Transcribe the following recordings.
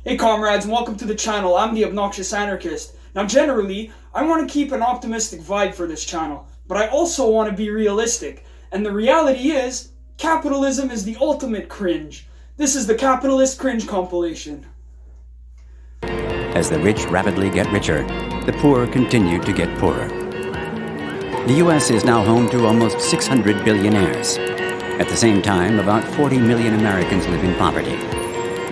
Hey comrades, and welcome to the channel. I'm the Obnoxious Anarchist. Now generally, I want to keep an optimistic vibe for this channel, but I also want to be realistic. And the reality is, capitalism is the ultimate cringe. This is the Capitalist Cringe Compilation. As the rich rapidly get richer, the poor continue to get poorer. The U.S. is now home to almost 600 billionaires. At the same time, about 40 million Americans live in poverty.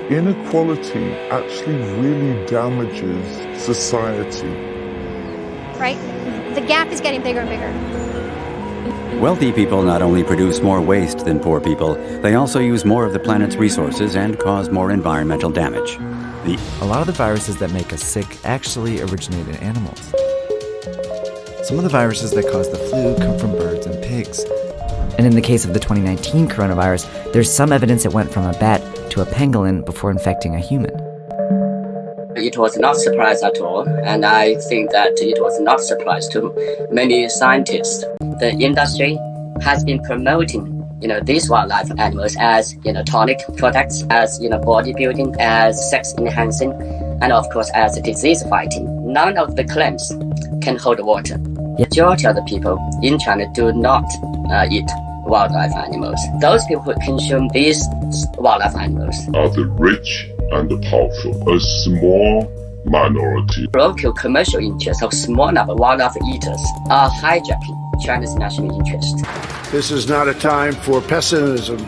Inequality actually really damages society. Right? The gap is getting bigger and bigger. Wealthy people not only produce more waste than poor people, they also use more of the planet's resources and cause more environmental damage. A lot of the viruses that make us sick actually originate in animals. Some of the viruses that cause the flu come from birds and pigs. And in the case of the 2019 coronavirus, there's some evidence it went from a bat to a pangolin before infecting a human. It was not a surprise at all, and I think that it was not a surprise to many scientists. The industry has been promoting these wildlife animals as tonic products, as bodybuilding, as sex enhancing, and of course as disease fighting. None of the claims can hold water. Majority of the people in China do not eat wildlife animals. Those people who consume these wildlife animals Are the rich and the powerful, a small minority. Local commercial interests of small number of wildlife eaters are hijacking China's national interest. This is not a time for pessimism.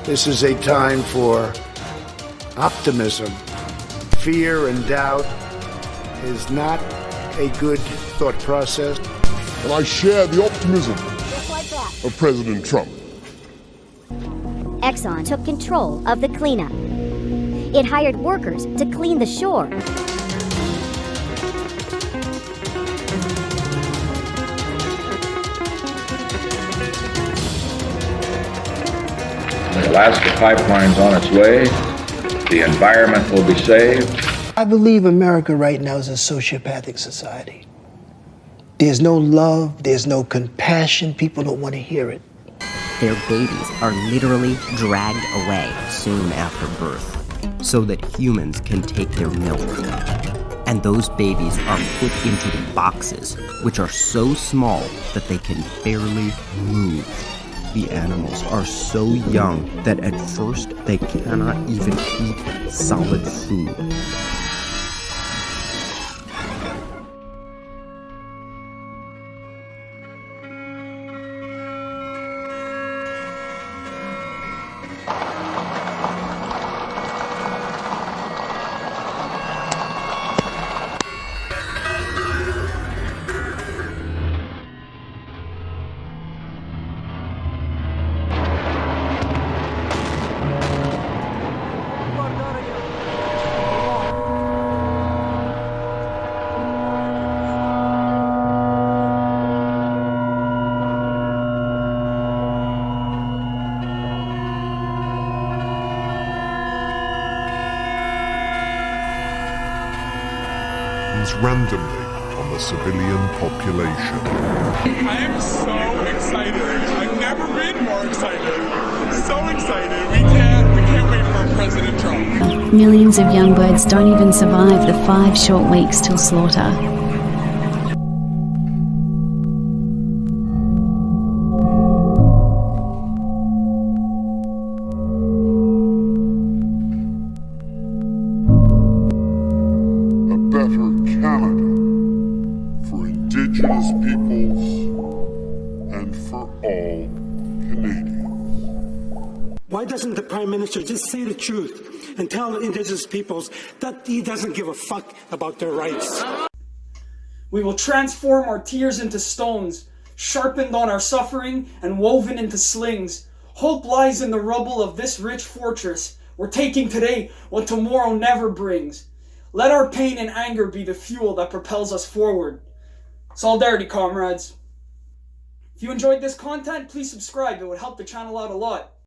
This is a time for optimism. Fear and doubt is not a good thought process. And I share the optimism of President Trump. Exxon took control of the cleanup. It hired workers to clean the shore. The Alaska pipeline's on its way. The environment will be saved. I believe America right now is a sociopathic society. There's no love, there's no compassion, people don't want to hear it. Their babies are literally dragged away soon after birth so that humans can take their milk. And those babies are put into boxes, which are so small that they can barely move. The animals are so young that at first they cannot even eat solid food. Randomly on the civilian population. I am so excited. I've never been more excited. So excited. We can't wait for President Trump. Millions of young birds don't even survive the 5 short weeks till slaughter. Indigenous peoples and for all Canadians. Why doesn't the Prime Minister just say the truth and tell the Indigenous peoples that he doesn't give a fuck about their rights? We will transform our tears into stones, sharpened on our suffering and woven into slings. Hope lies in the rubble of this rich fortress. We're taking today what tomorrow never brings. Let our pain and anger be the fuel that propels us forward. Solidarity, comrades. If you enjoyed this content, please subscribe. It would help the channel out a lot.